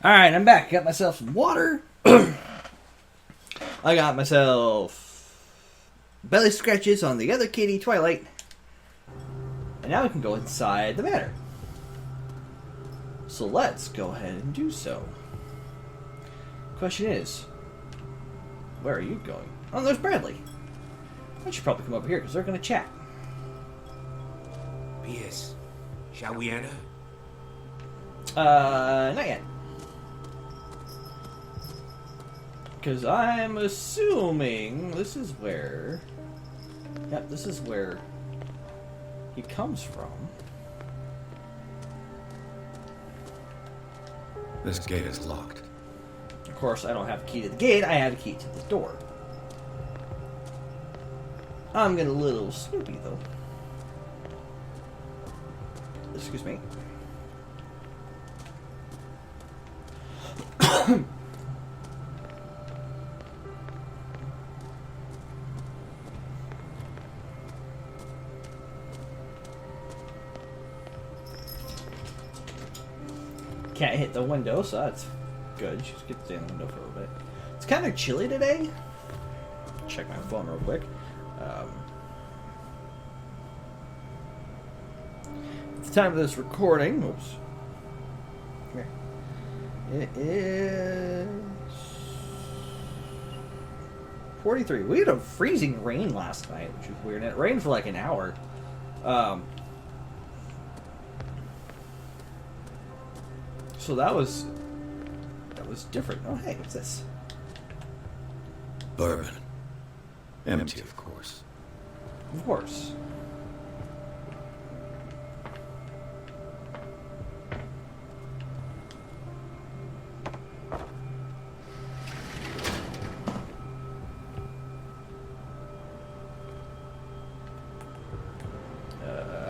Alright, I'm back. Got myself some water. I got myself belly scratches on the other kitty, Twilight. And now we can go inside the manor. So let's go ahead and do so. Question is, where are you going? Oh, there's Bradley. I should probably come over here because they're going to chat. P.S. Shall we enter? Not yet. Because I'm assuming this is where... Yep, this is where he comes from. This gate is locked. Of course, I don't have a key to the gate, I have a key to the door. I'm getting a little snoopy, though. Excuse me. Can't hit the window, so that's good. Just get to stay in the window for a little bit. It's kind of chilly today. Check my phone real quick. At the time of this recording, oops. Here. It is 43. We had a freezing rain last night, which was weird. And it rained for like an hour. So that was different. Oh, hey, what's this? Bourbon. Empty, of course. Of course.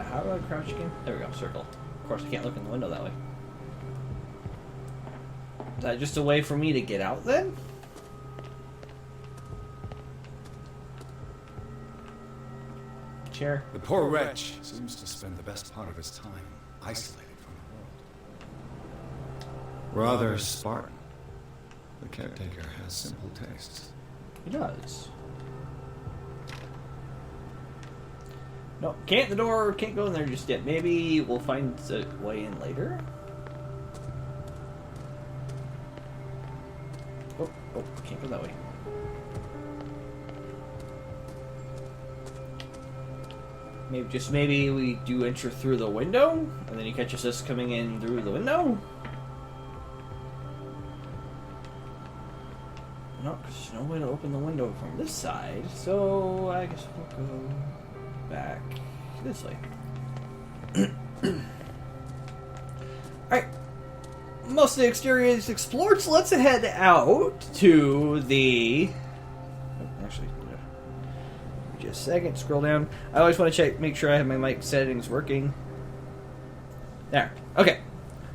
How do I crouch again? There we go, circle. Of course, I can't look in the window that way. Is that just a way for me to get out then? Chair. The poor wretch seems to spend the best part of his time isolated from the world. Rather Spartan. The caretaker has simple tastes. He does. No, can't the door, can't go in there just yet. Maybe we'll find a way in later. Oh, can't go that way. Maybe we do enter through the window, and then he catches us coming in through the window? No, because there's no way to open the window from this side, so I guess we'll go back this way. Alright. Most of the exterior is explored, so let's head out to the... Actually, just a second, scroll down. I always want to make sure I have my mic settings working. There. Okay.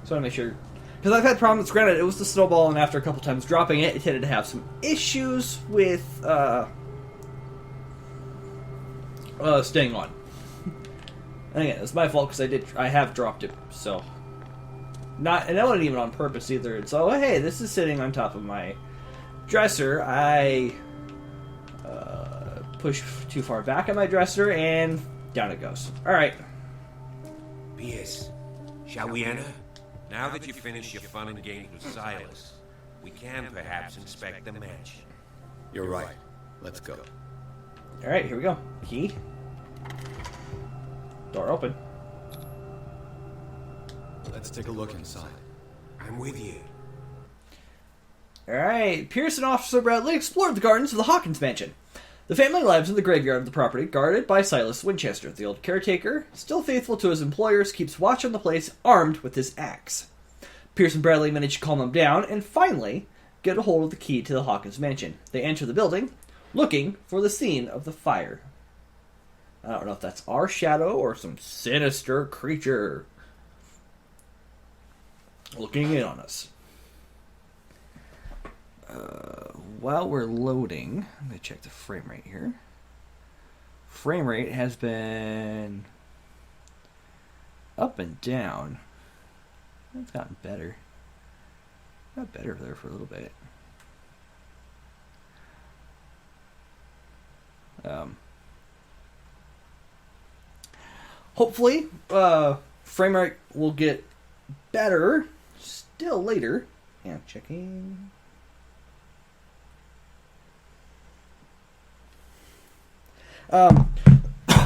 So I want to make sure... Because I've had problems, granted, it was the snowball, and after a couple times dropping it, it tended to have some issues with, staying on. And again, it's my fault because I have dropped it, so... and that wasn't even on purpose either. It's, oh, hey, this is sitting on top of my dresser. I push too far back on my dresser, and down it goes. Alright. P.S. Shall we enter? Now that you've finished your fun and games with Silas, we can perhaps inspect the mansion. You're right. Let's go. Alright, here we go. Key. Door open. Let's take a look inside. I'm with you. Alright, Pierce and Officer Bradley explored the gardens of the Hawkins mansion. The family lives in the graveyard of the property, guarded by Silas Winchester. The old caretaker, still faithful to his employers, keeps watch on the place, armed with his axe. Pierce and Bradley manage to calm him down, and finally get a hold of the key to the Hawkins mansion. They enter the building, looking for the scene of the fire. I don't know if that's our shadow or some sinister creature looking in on us. While we're loading, I'm going to check the frame rate here. Frame rate has been up and down. It's gotten better. Got better there for a little bit. Hopefully, frame rate will get better still later. Yeah, checking.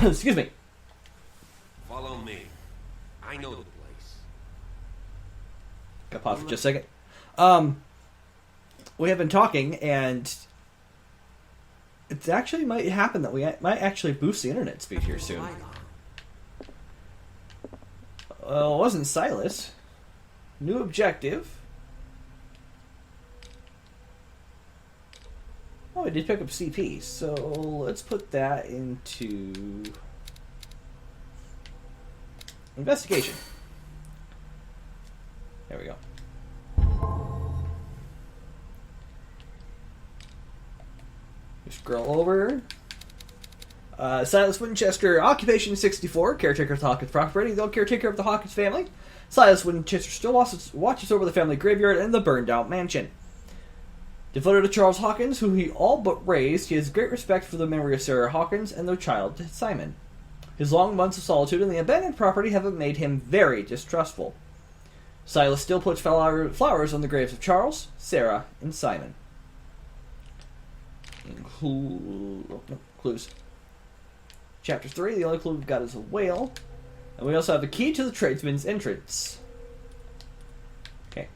Excuse me. Follow me. I know the place. Got pause for just a second. We have been talking, and it actually might happen that we might actually boost the internet speed here soon. Well, it wasn't Silas. New objective. Oh, I did pick up CP, so let's put that into investigation. There we go. Scroll over. Silas Winchester, occupation 64, caretaker of the Hawkins property, the old caretaker of the Hawkins family. Silas Winchester still watches over the family graveyard and the burned-out mansion. Devoted to Charles Hawkins, who he all but raised, he has great respect for the memory of Sarah Hawkins and their child, Simon. His long months of solitude in the abandoned property have made him very distrustful. Silas still puts flowers on the graves of Charles, Sarah, and Simon. Clues. Chapter 3, the only clue we've got is a whale. And we also have the key to the tradesman's entrance. Okay.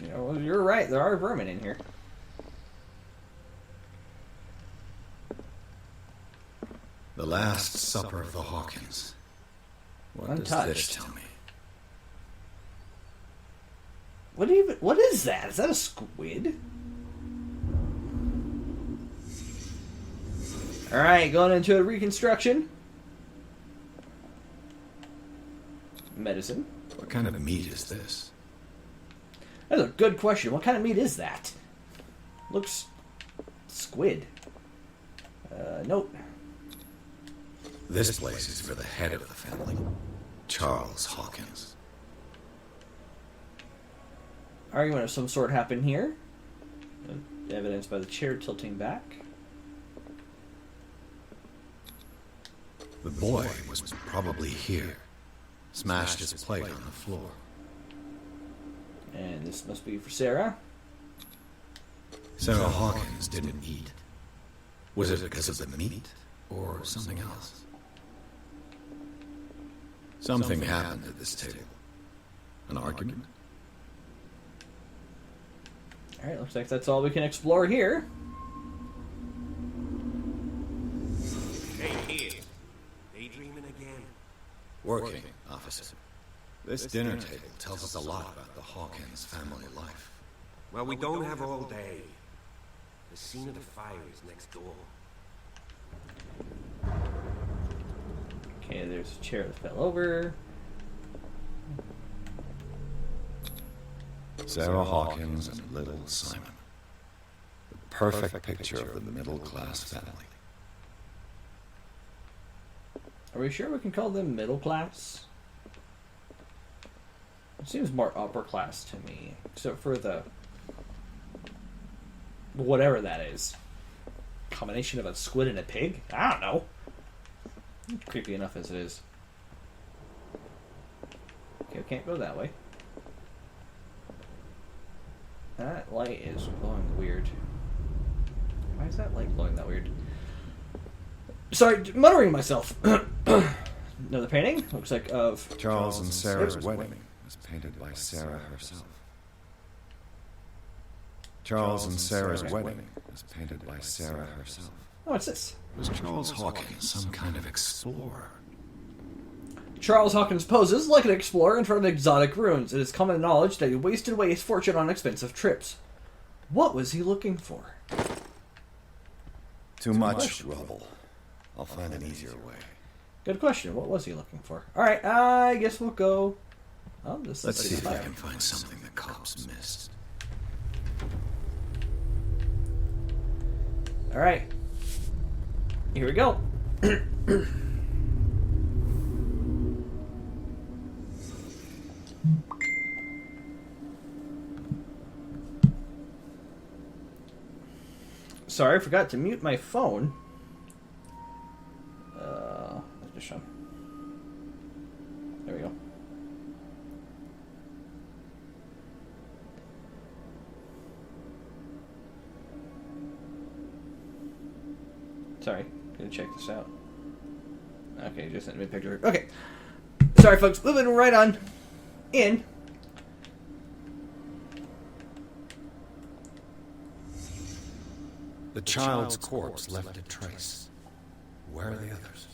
You know, you're right, there are vermin in here. The Last Supper of the Hawkins. What Untouched. does this tell me? What is that? Is that a squid? Alright, going into a reconstruction. Medicine. What kind of meat is this? That's a good question. What kind of meat is that? Looks squid. Nope. This place is for the head of the family, Charles Hawkins. Argument of some sort happened here. Evidenced by the chair tilting back. The boy was probably here. Smashed his plate on the floor. And this must be for Sarah. Sarah Hawkins didn't eat. Was it because of the meat or something else? Something happened at this table. An argument? Alright, looks like that's all we can explore here. Hey, kid. Daydreaming again? Working, officer. This dinner table tells us a lot about the Hawkins family life. Well, we don't have all day. The scene of the fire is next door. Okay, there's a chair that fell over. Sarah Hawkins and little Simon. The perfect picture of the middle-class family. Are we sure we can call them middle class? It seems more upper class to me, except for the whatever that is. Combination of a squid and a pig? I don't know. Creepy enough as it is. Okay, we can't go that way. That light is glowing weird. Why is that light glowing that weird? Sorry, muttering myself. Another painting? Looks like of Charles and Sarah's wedding was painted by Sarah herself. Charles and Sarah's wedding was painted by Sarah herself. Oh, what's this? Was Charles Hawkins some kind of explorer? Charles Hawkins poses like an explorer in front of exotic ruins. It is common knowledge that he wasted away his fortune on expensive trips. What was he looking for? Too much rubble. I'll find an easier way. Good question. What was he looking for? Alright, I guess we'll go... Oh, Let's see if I can find something the cops missed. Alright. Here we go. Sorry, I forgot to mute my phone. Just show. There we go. Sorry, gonna check this out. Okay, just sent me a picture. Okay. Sorry, folks. Moving right on in. The child's corpse left a trace. Where are the others?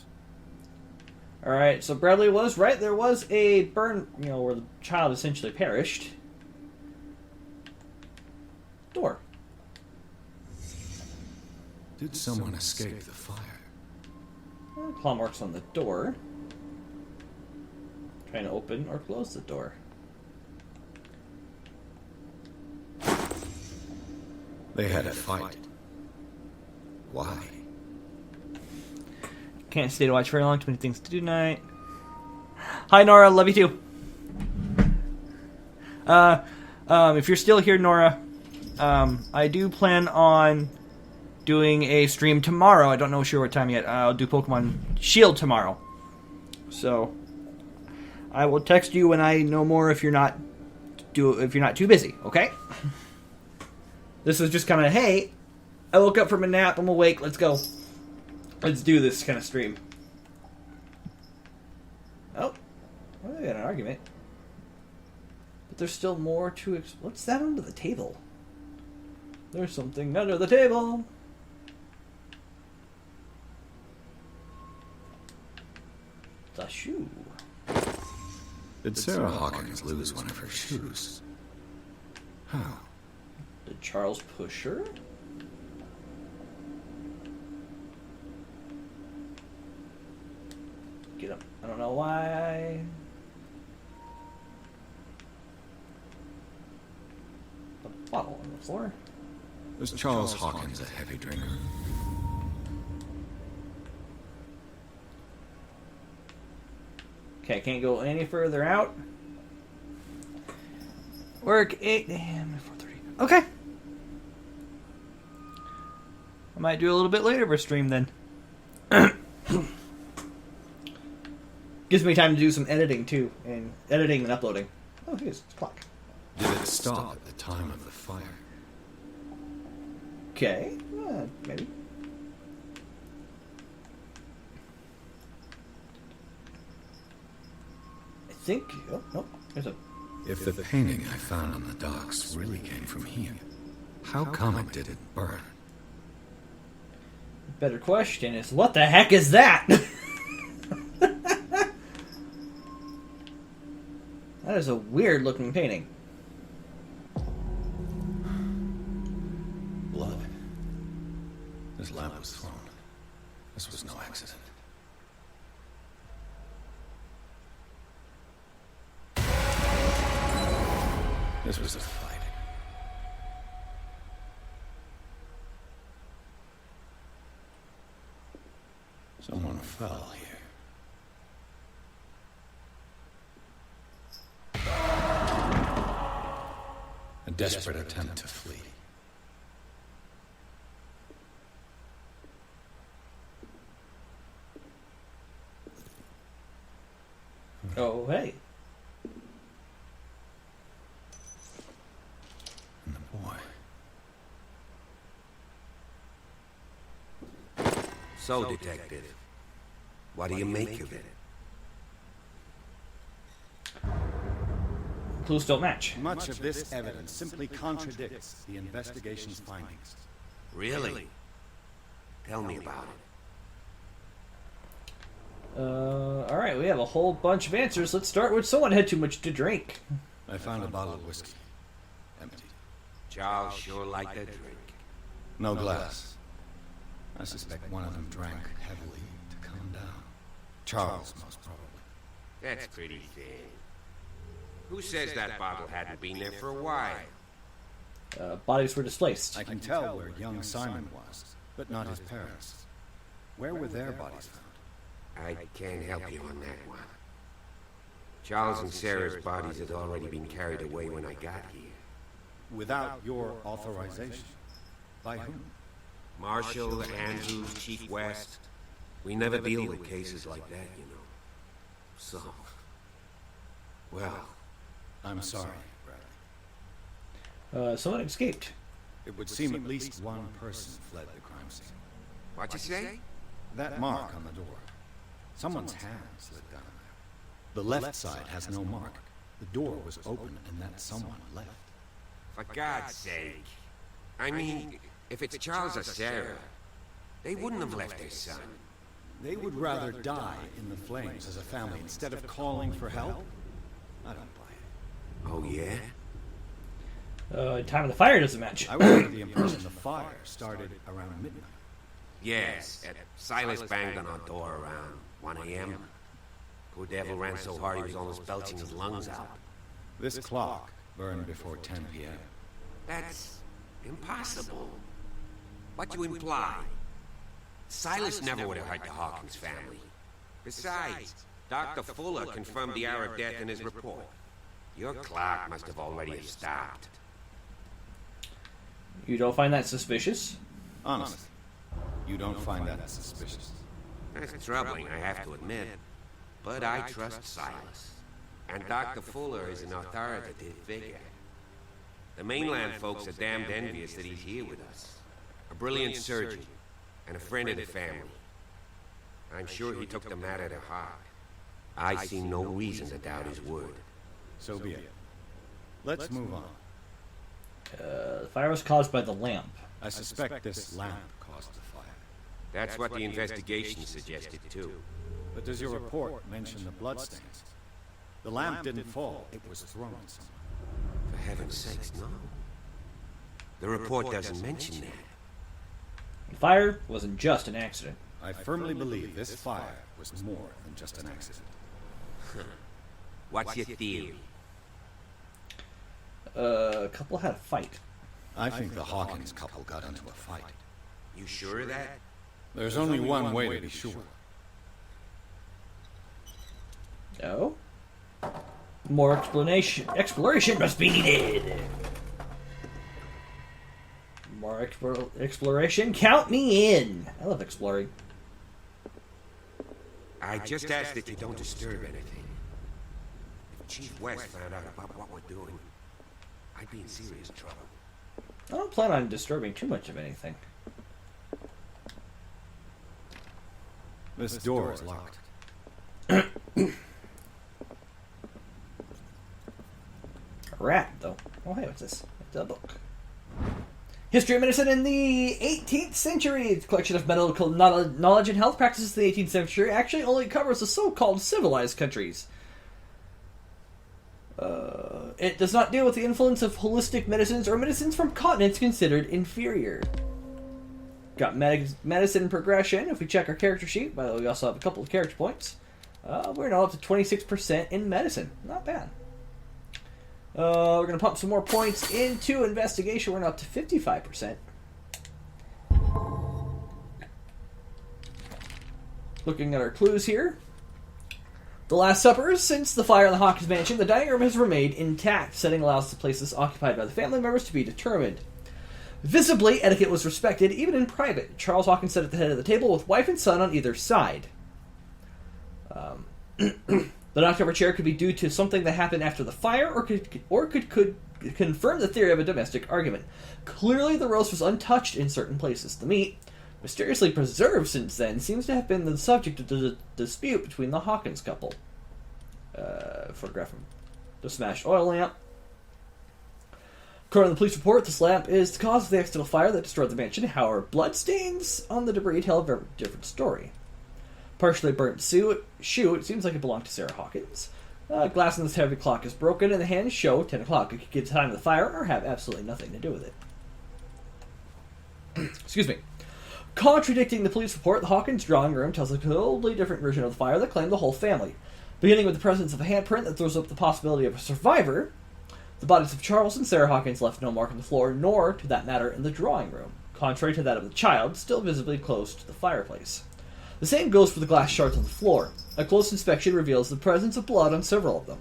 Alright, so Bradley was right. There was a burn, where the child essentially perished. Door. Did someone escape the fire? Claw marks on the door. Trying to open or close the door. They had a fight. Why? Can't stay to watch very long. Too many things to do tonight. Hi, Nora. Love you too. If you're still here, Nora, I do plan on doing a stream tomorrow. I don't know sure what time yet. I'll do Pokemon Shield tomorrow. So I will text you when I know more if you're not too busy, okay? This was just kind of, hey, I woke up from a nap, I'm awake, let's go. Let's do this kind of stream. Oh, well, they had an argument. But there's still more to... What's that under the table? There's something under the table. It's a shoe. Did Sarah Hawkins lose one of her shoes? How? Did Charles push her? Get up. I don't know why. The bottle on the floor. Was Charles Hawkins a heavy drinker? Okay, can't go any further out. Work 8 a.m. to 4:30. Okay. I might do a little bit later of a stream then. Gives me time to do some editing too, and editing and uploading. Oh, here's the clock. Did it stop at the time of the fire? Okay, maybe. I think. Oh no, there's a. If the painting I found on the docks really came from here, how come it didn't burn? Better question is, what the heck is that? That is a weird looking painting. Blood. This lamp was thrown. This was no accident. This was a fight. Someone fell here. A desperate attempt to flee. Oh, hey. And the boy. So, Detective, what do you make of it? Clues don't match. Much of this evidence simply contradicts the investigation's findings. Really? Tell me about it. Alright, we have a whole bunch of answers. Let's start with someone had too much to drink. I found a bottle of whiskey. Empty. Charles sure liked that drink. No glass. I suspect one of them drank heavily to calm down. Charles, most probably. That's pretty thin. Who says that bottle hadn't been there for a while? Bodies were displaced. I can tell where young Simon was, but not his parents. Where were their bodies found? I can't help you on that one. Charles and Sarah's bodies had already been carried away when I got here. Without your authorization. By whom? Marshall, Andrews, Chief West. We never deal with cases like that, you know. So... well... I'm sorry, Bradley. Someone escaped. It would seem at least one person fled the crime scene. What'd you say? That mark on the door. Someone's hand slid down there. The left side has no mark. The door was open and that someone left. For God's sake. I mean, if it's Charles or Sarah, they wouldn't have left their son. They would rather die in the flames as a family instead of calling for help? I don't buy it. Oh, yeah? Time of the fire doesn't match. I was under the impression the fire started around midnight. Yes, Silas banged on our door around 1 a.m. Poor devil ran so hard he was almost belching his lungs out. This clock burned before 10 p.m. That's impossible. What do you imply? Silas never would have hurt the Hawkins family. Besides, Dr. Fuller confirmed the hour of death in his report. Your clock must have already stopped. You don't find that suspicious? Honestly, you don't find that suspicious? That's troubling, I have to admit. But I trust Silas. And Dr. Fuller is an authoritative figure. The mainland folks are damned envious that he's here with us. A brilliant surgeon, and a friend of the family. I'm sure he took the matter to heart. I see no reason to doubt his word. So be it. Let's move on. The fire was caused by the lamp. I suspect this lamp caused the fire. That's what the investigation suggested, too. But does your report mention the bloodstains? The lamp didn't fall, it was thrown at someone. For heaven's sakes, no. The report doesn't mention that. The fire wasn't just an accident. I firmly believe this fire was more than just an accident. What's your theory? A couple had a fight. I think the Hawkins couple got into a fight. You sure of that? There's only one way to be sure. No? More exploration must be needed. More exploration? Count me in! I love exploring. I just ask that you don't disturb anything. If Chief West found out about what we're doing, I'd be in serious trouble. I don't plan on disturbing too much of anything. This door is locked. A rat, though. Oh, hey, what's this? It's a book. History of Medicine in the 18th Century. It's a collection of medical knowledge and health practices in the 18th century. Actually only covers the so-called civilized countries. It does not deal with the influence of holistic medicines or medicines from continents considered inferior. Got medicine progression. If we check our character sheet, by the way, we also have a couple of character points. We're now up to 26% in medicine. Not bad. We're going to pump some more points into investigation. We're now up to 55%. Looking at our clues here. The Last Supper. Since the fire in the Hawkins mansion, the dining room has remained intact. Setting allows the places occupied by the family members to be determined. Visibly, etiquette was respected, even in private. Charles Hawkins sat at the head of the table with wife and son on either side. The knocked-over chair could be due to something that happened after the fire, or could confirm the theory of a domestic argument. Clearly, the roast was untouched in certain places. The meat, mysteriously preserved since then, seems to have been the subject of the dispute between the Hawkins couple. Photograph from the smashed oil lamp. According to the police report, this lamp is the cause of the accidental fire that destroyed the mansion. However, bloodstains on the debris tell a very different story. Partially burnt shoe, it seems like it belonged to Sarah Hawkins. Glass in this heavy clock is broken, and the hands show 10 o'clock. It could give time of the fire or have absolutely nothing to do with it. Excuse me. Contradicting the police report, the Hawkins drawing room tells a totally different version of the fire that claimed the whole family. Beginning with the presence of a handprint that throws up the possibility of a survivor, the bodies of Charles and Sarah Hawkins left no mark on the floor, nor, to that matter, in the drawing room, contrary to that of the child, still visibly close to the fireplace. The same goes for the glass shards on the floor. A close inspection reveals the presence of blood on several of them.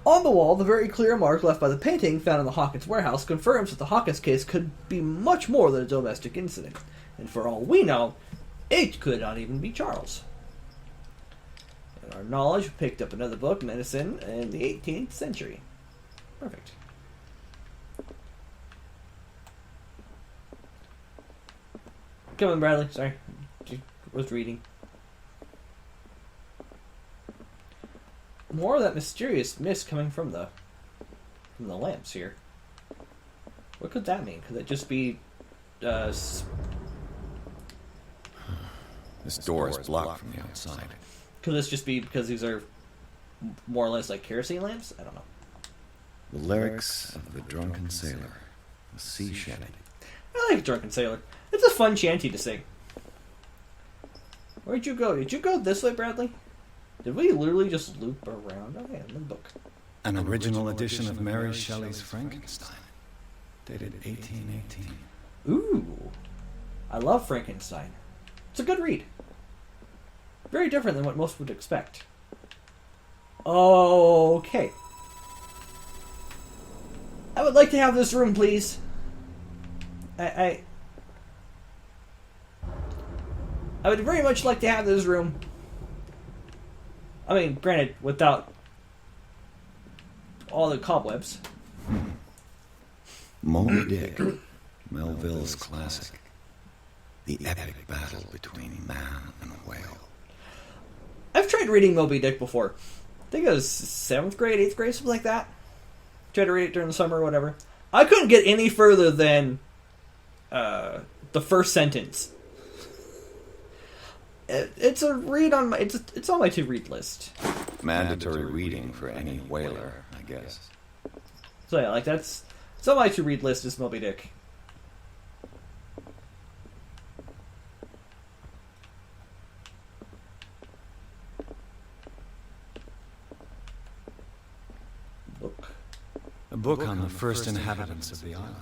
On the wall, the very clear mark left by the painting found in the Hawkins warehouse confirms that the Hawkins case could be much more than a domestic incident. And for all we know, it could not even be Charles. In our knowledge, we picked up another book, Medicine, in the 18th century. Perfect. Come on, Bradley. Sorry. Was reading. More of that mysterious mist coming from the lamps here. What could that mean? Could it just be This door is blocked from the outside. Could this just be because these are more or less like kerosene lamps? I don't know. The lyrics of the drunken sailor, the sea shedding. I like Drunken Sailor. It's a fun shanty to sing. Where'd you go? Did you go this way, Bradley? Did we literally just loop around? Oh, yeah, in the book. An original edition of Mary Shelley's Frankenstein, dated 1818. Ooh. I love Frankenstein. It's a good read. Very different than what most would expect. Okay. I would like to have this room, please. I would very much like to have this room. I mean, granted, without all the cobwebs. Moby Dick, Melville's classic. The epic battle between man and whale. I've tried reading Moby Dick before. I think it was 7th grade, 8th grade, something like that. Tried to read it during the summer or whatever. I couldn't get any further than the first sentence. It's a read on my... It's on my to-read list. Mandatory reading for any whaler, I guess. So yeah, like that's... It's on my to-read list is Moby Dick. A book on the first inhabitants of the island.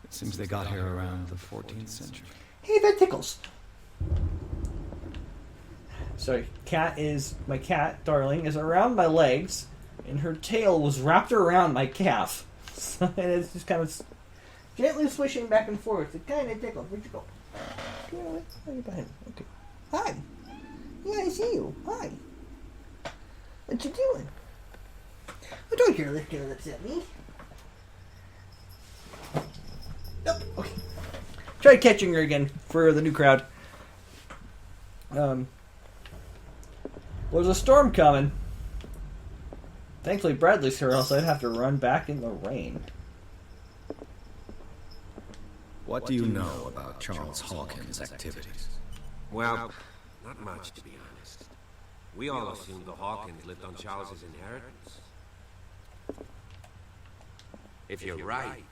It seems they got here around the 14th century. Hey, that tickles. Sorry, my cat, Darling, is around my legs, and her tail was wrapped around my calf. And it's just kind of gently swishing back and forth. It kind of tickles. Where'd you go? Oh, you're behind me. Okay. Hi. Yeah, I see you. Hi. What you doing? Oh, don't hear this at me. Nope. Okay. Try catching her again for the new crowd. There's a storm coming. Thankfully, Bradley's here, else I'd have to run back in the rain. What do you know about Charles Hawkins' activities? Well, not much, to be honest. We all assumed the Hawkins lived on Charles's inheritance. If you're right,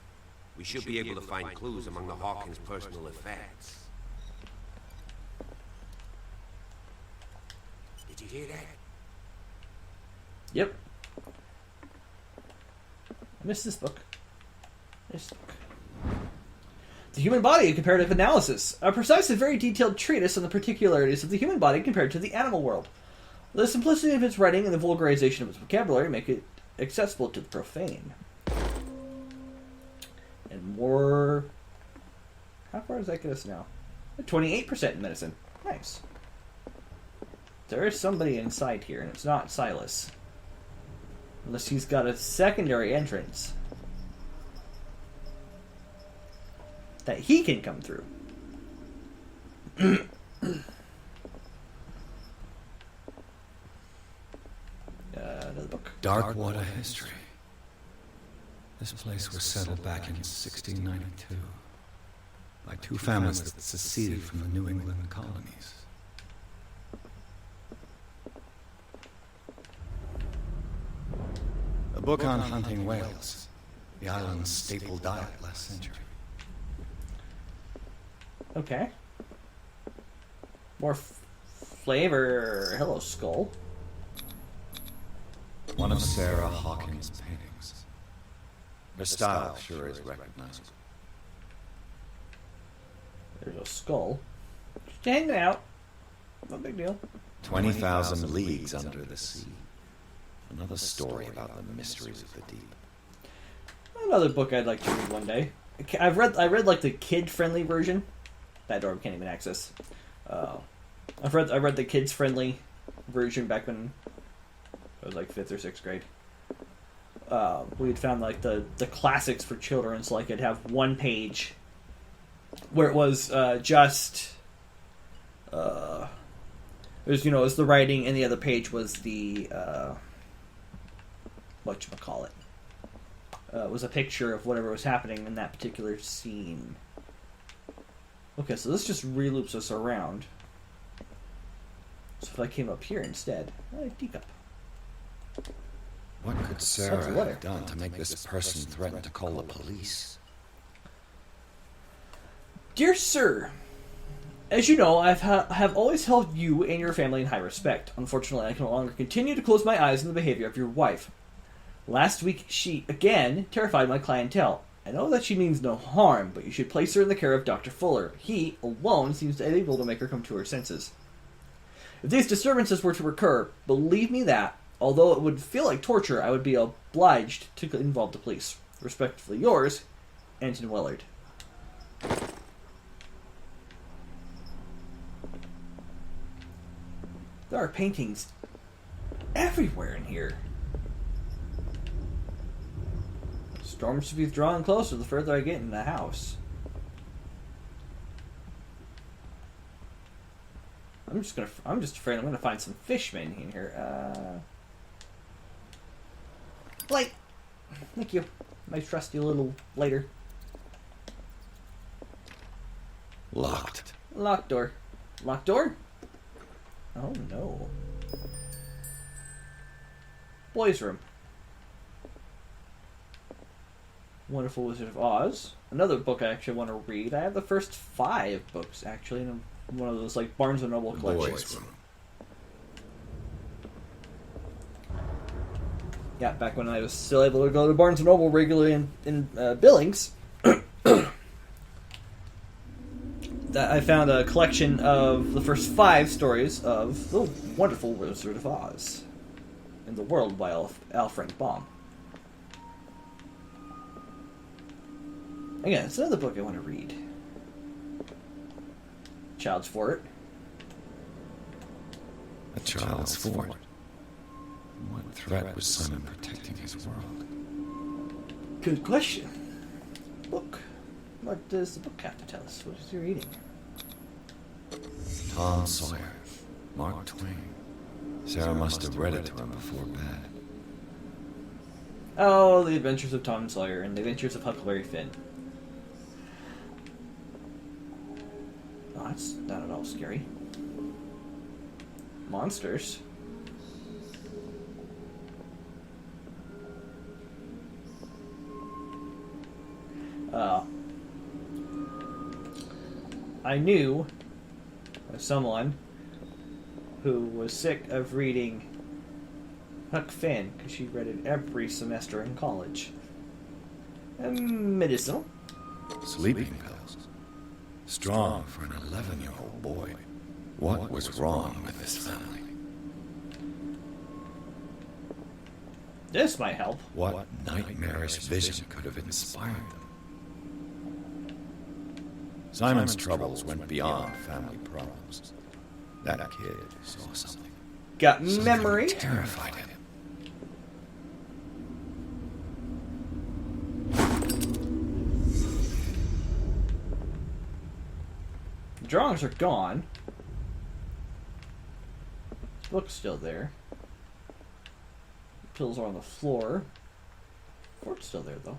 we should be able to find clues among the Hawkins' personal effects. Did you hear that? Yep. I missed this book. The Human Body, a Comparative Analysis. A precise and very detailed treatise on the particularities of the human body compared to the animal world. The simplicity of its writing and the vulgarization of its vocabulary make it accessible to the profane. And more... How far does that get us now? 28% in medicine. Nice. There is somebody inside here, and it's not Silas. Unless he's got a secondary entrance that he can come through. Another book. Darkwater history. This place was settled back in 1692 by two families that seceded from the New England colonies. A book on hunting whales, the island's staple diet last century. Okay. More flavor. Hello, Skull. One of Sarah Hawkins' paintings. Her style sure is recognizable. There's a skull. Just hanging out. No big deal. 20,000 Leagues Under the Sea. Another story about the mysteries of the deep. Another book I'd like to read one day. I read like the kid-friendly version. That door we can't even access. I read the kids-friendly version back when I was like 5th or 6th grade. We had found like the classics for children, so like I'd have one page where it was just it was, it was the writing, and the other page was the whatchamacallit. It was a picture of whatever was happening in that particular scene. Okay, so this just reloops us around. So if I came up here instead, teacup. What could Sarah have done to make this person threaten to call the police? Dear Sir, as you know, I have always held you and your family in high respect. Unfortunately, I can no longer continue to close my eyes on the behavior of your wife. Last week, she, again, terrified my clientele. I know that she means no harm, but you should place her in the care of Dr. Fuller. He, alone, seems able to make her come to her senses. If these disturbances were to recur, believe me that, although it would feel like torture, I would be obliged to involve the police. Respectfully yours, Anton Willard. There are paintings everywhere in here. Storm should be drawing closer the further I get in the house. I'm just afraid I'm gonna find some fishmen in here. Light! Thank you. My trusty little lighter. Locked. Locked door. Locked door? Oh no. Boys' room. Wonderful Wizard of Oz. Another book I actually want to read. I have the first 5 books actually in one of those like Barnes and Noble collections. Boys' room. Yeah, back when I was still able to go to Barnes and Noble regularly in Billings. That I found a collection of the first 5 stories of The Wonderful Wizard of Oz in the World by Al Frank Baum. Again, it's another book I want to read. Child's Fort. A child's fort. What threat was Simon protecting his world? Good question. Book. What does the book have to tell us? What is he reading? Tom Sawyer. Mark Twain. Sarah must have read it to him before bed. Oh, The Adventures of Tom Sawyer and The Adventures of Huckleberry Finn. Oh, that's not at all scary. Monsters. I knew someone who was sick of reading Huck Finn because she read it every semester in college. Medicinal. Sleeping pills. Strong for an 11-year-old boy. What was wrong with this family? This might help. What nightmarish vision could have inspired them? Simon's troubles went beyond family problems. That kid saw something. Got memory. Terrified him. The drawings are gone. The book's still there. The pills are on the floor. The fort's still there, though.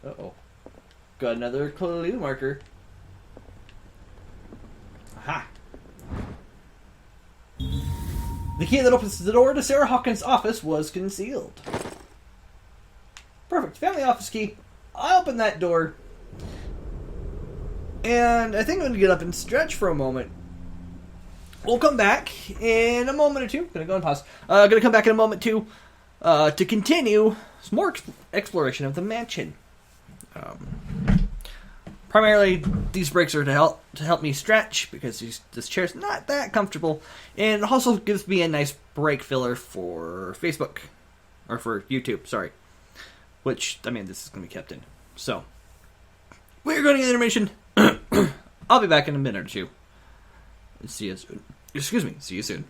Uh-oh. Got another clue marker. Aha! The key that opens the door to Sarah Hawkins' office was concealed. Perfect. Found the office key. I opened that door. And I think I'm going to get up and stretch for a moment. We'll come back in a moment or two. Gonna go and pause. Gonna come back in a moment too to continue some more exploration of the mansion. Primarily, these breaks are to help me stretch because this chair's not that comfortable, and it also gives me a nice break filler for Facebook or for YouTube. Sorry, which I mean this is gonna be kept in. So we're going to get intermission. I'll be back in a minute or two. See you soon. Excuse me. See you soon.